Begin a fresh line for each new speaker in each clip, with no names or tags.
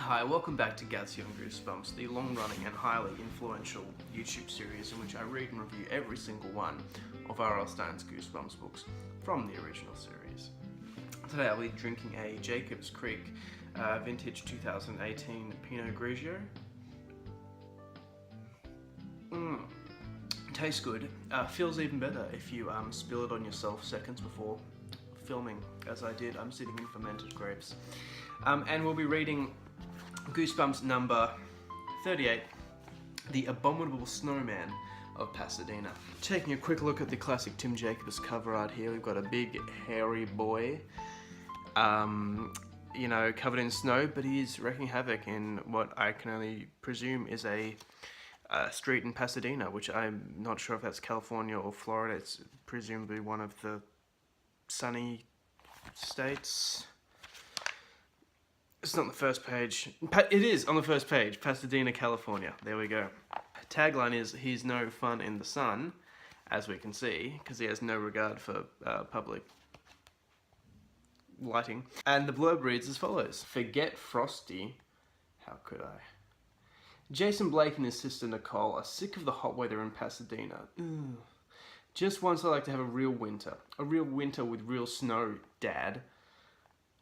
Hi, welcome back to Gattsy on Goosebumps, the long-running and highly influential YouTube series in which I read and review every single one of R.L. Stine's Goosebumps books from the original series. Today I'll be drinking a Jacob's Creek vintage 2018 Pinot Grigio. Tastes good. Feels even better if you spill it on yourself seconds before filming, as I did. I'm sitting in fermented grapes. And we'll be reading Goosebumps number 38, The Abominable Snowman of Pasadena. Taking a quick look at the classic Tim Jacobs cover art here, we've got a big hairy boy, you know, covered in snow, but he is wreaking havoc in what I can only presume is a street in Pasadena, which I'm not sure if that's California or Florida. It's presumably one of the sunny states. It's not on the first page. It is on the first page. Pasadena, California. There we go. Tagline is, he's no fun in the sun, as we can see, because he has no regard for public lighting. And the blurb reads as follows. Forget Frosty. How could I? Jason Blake and his sister Nicole are sick of the hot weather in Pasadena. Ugh. Just once I'd like to have a real winter. A real winter with real snow, Dad.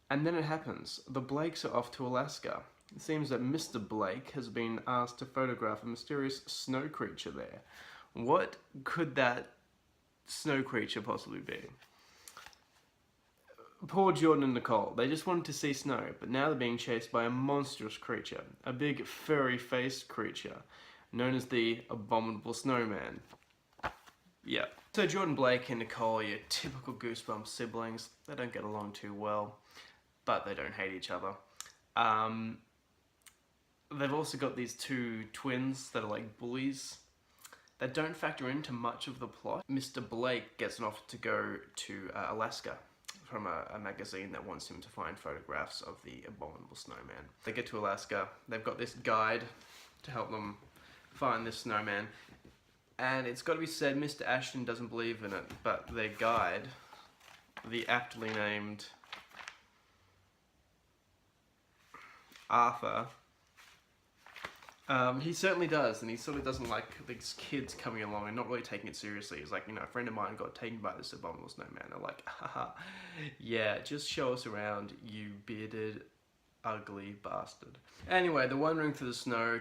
And then it happens. The Blakes are off to Alaska. It seems that Mr. Blake has been asked to photograph a mysterious snow creature there. What could that snow creature possibly be? Poor Jordan and Nicole. They just wanted to see snow, but now they're being chased by a monstrous creature. A big furry-faced creature known as the Abominable Snowman. Yeah. So Jordan Blake and Nicole are your typical Goosebumps siblings. They don't get along too well, but they don't hate each other. They've also got these two twins that are like bullies that don't factor into much of the plot. Mr. Blake gets an offer to go to Alaska from a magazine that wants him to find photographs of the Abominable Snowman. They get to Alaska, they've got this guide to help them find this snowman, and it's got to be said, Mr. Ashton doesn't believe in it, but their guide, the aptly named Arthur, he certainly does, and he sort of doesn't like these kids coming along and not really taking it seriously. He's like, you know, a friend of mine got taken by this Abominable Snowman. They're like, haha, yeah, just show us around, you bearded, ugly bastard. Anyway, they're wandering through the snow,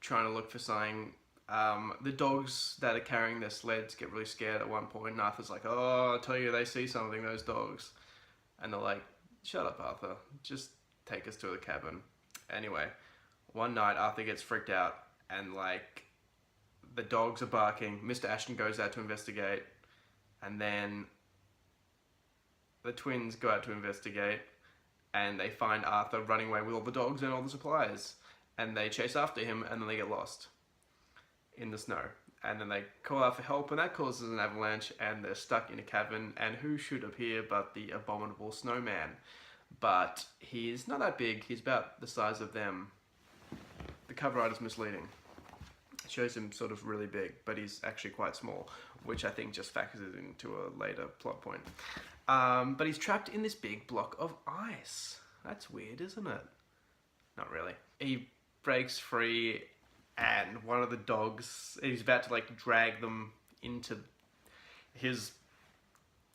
trying to look for something. The dogs that are carrying their sleds get really scared at one point, and Arthur's like, oh, I'll tell you, they see something, those dogs. And they're like, shut up, Arthur, just take us to the cabin. Anyway, one night Arthur gets freaked out and like the dogs are barking. Mr. Ashton goes out to investigate, and then the twins go out to investigate and they find Arthur running away with all the dogs and all the supplies, and they chase after him, and then they get lost in the snow, and then they call out for help, and that causes an avalanche, and they're stuck in a cabin, and who should appear but the Abominable Snowman. But he's not that big, he's about the size of them. The cover art is misleading. It shows him sort of really big, but he's actually quite small, which I think just factors into a later plot point. But he's trapped in this big block of ice. That's weird, isn't it? Not really. He breaks free, and one of the dogs, he's about to like drag them into his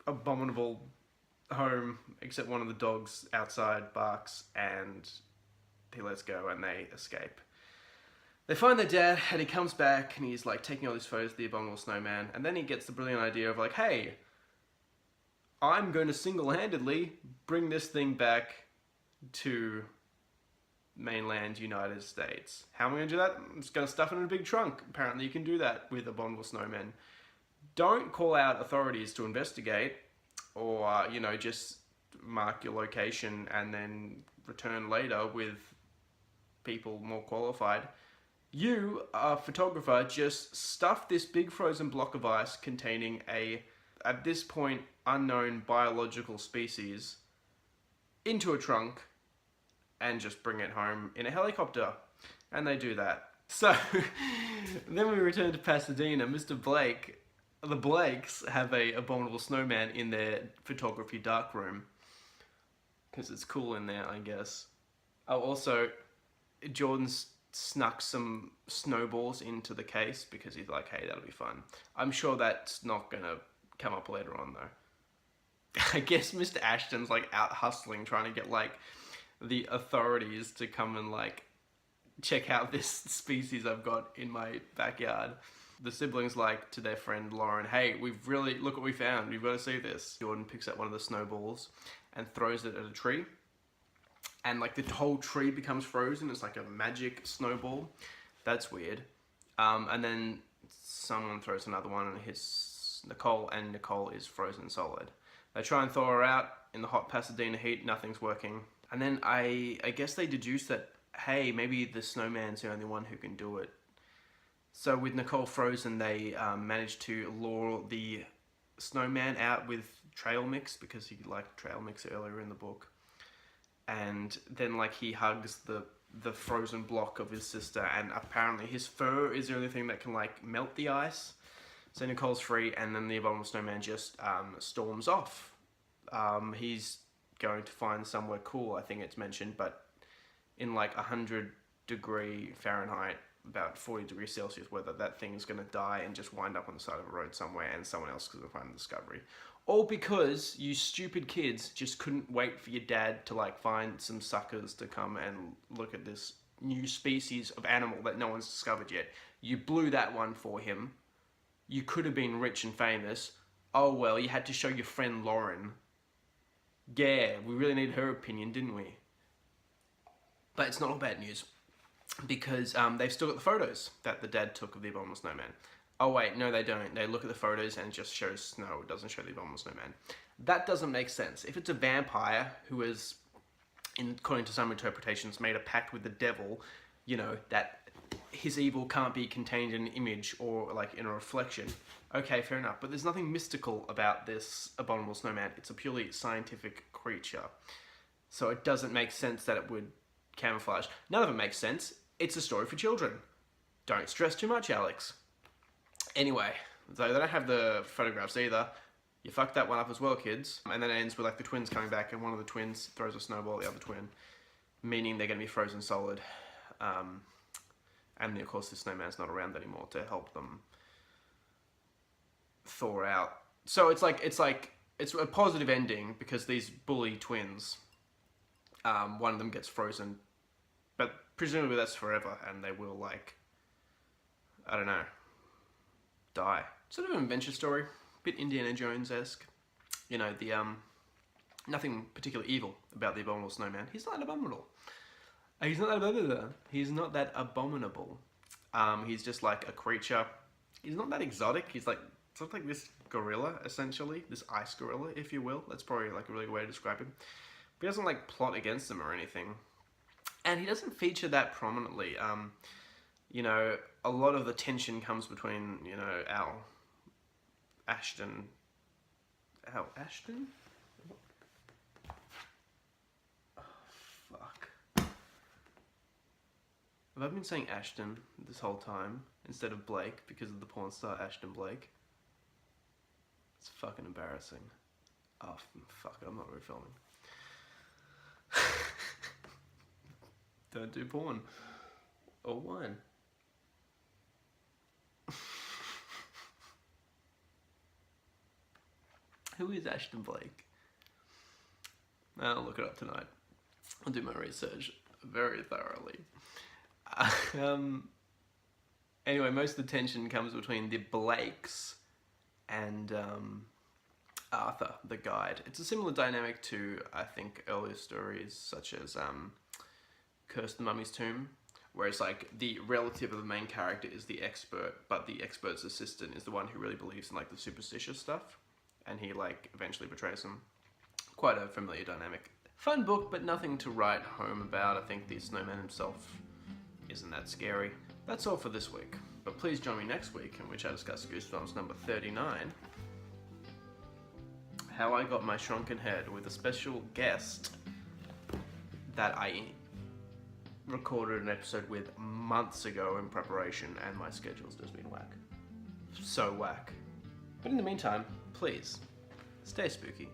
abominable home, except one of the dogs outside barks, and he lets go and they escape. They find their dad, and he comes back and he's like taking all these photos of the Abominable Snowman, and then he gets the brilliant idea of like, hey, I'm going to single-handedly bring this thing back to mainland United States. How am I going to do that? I'm just going to stuff it in a big trunk. Apparently you can do that with Abominable Snowmen. Don't call out authorities to investigate, or, you know, just mark your location and then return later with people more qualified. You, a photographer, just stuff this big frozen block of ice containing a, at this point, unknown biological species into a trunk and just bring it home in a helicopter. And they do that. So, then we return to Pasadena. Mr. Blake, the Blakes have a Abominable Snowman in their photography darkroom, because it's cool in there, I guess. Oh, also, Jordan's snuck some snowballs into the case because he's like, hey, that'll be fun. I'm sure that's not gonna come up later on though. I guess Mr. Ashton's like out hustling, trying to get like the authorities to come and like check out this species I've got in my backyard. The siblings like to their friend Lauren, hey, we've really, look what we found, we've got to see this. Jordan picks up one of the snowballs and throws it at a tree. And like the whole tree becomes frozen. It's like a magic snowball. That's weird. And then someone throws another one and hits Nicole, and Nicole is frozen solid. They try and thaw her out in the hot Pasadena heat. Nothing's working. And then I guess they deduce that, hey, maybe the snowman's the only one who can do it. So with Nicole frozen, they managed to lure the snowman out with trail mix, because he liked trail mix earlier in the book. And then like he hugs the frozen block of his sister, and apparently his fur is the only thing that can like melt the ice. So Nicole's free, and then the Abominable Snowman just storms off. He's going to find somewhere cool, I think it's mentioned, but in like 100-degree Fahrenheit, about 40 degrees Celsius weather, that thing is going to die and just wind up on the side of a road somewhere, and someone else is going to find the discovery. All because you stupid kids just couldn't wait for your dad to like find some suckers to come and look at this new species of animal that no one's discovered yet. You blew that one for him. You could have been rich and famous. Oh well, you had to show your friend Lauren. Yeah, we really need her opinion, didn't we? But it's not all bad news, because they've still got the photos that the dad took of the Abominable Snowman. Oh wait, no they don't. They look at the photos and it just shows snow. It doesn't show the Abominable Snowman. That doesn't make sense. If it's a vampire who has, according to some interpretations, made a pact with the devil, you know, that his evil can't be contained in an image or like in a reflection. Okay, fair enough. But there's nothing mystical about this Abominable Snowman. It's a purely scientific creature. So it doesn't make sense that it would camouflage. None of it makes sense. It's a story for children. Don't stress too much, Alex. Anyway, so they don't have the photographs either. You fucked that one up as well, kids. And then it ends with like the twins coming back, and one of the twins throws a snowball at the other twin, meaning they're going to be frozen solid. And then, of course, the snowman's not around anymore to help them thaw out. So it's a positive ending, because these bully twins, one of them gets frozen, but presumably that's forever, and they will like, I don't know, die. Sort of an adventure story, bit Indiana Jones-esque. You know, the nothing particularly evil about the Abominable Snowman. He's not abominable. He's not that abominable. He's just like a creature. He's not that exotic. He's like sort of like this gorilla, essentially, this ice gorilla, if you will. That's probably like a really good way to describe him. But he doesn't like plot against them or anything, and he doesn't feature that prominently. You know, a lot of the tension comes between, you know, Ashton. Oh, fuck. Have I been saying Ashton this whole time instead of Blake because of the porn star Ashton Blake? It's fucking embarrassing. Oh, fuck, I'm not refilming. Don't do porn. Or wine. Who is Ashton Blake? I'll look it up tonight. I'll do my research very thoroughly. Anyway, most of the tension comes between the Blakes and Arthur, the guide. It's a similar dynamic to, I think, earlier stories such as Curse the Mummy's Tomb, where it's like the relative of the main character is the expert, but the expert's assistant is the one who really believes in like the superstitious stuff, and he like eventually betrays him. Quite a familiar dynamic. Fun book, but nothing to write home about. I think the snowman himself isn't that scary. That's all for this week, but please join me next week, in which I discuss Goosebumps number 39, How I Got My Shrunken Head, with a special guest that I recorded an episode with months ago in preparation, and my schedule's just been whack. So whack. But in the meantime, please, stay spooky.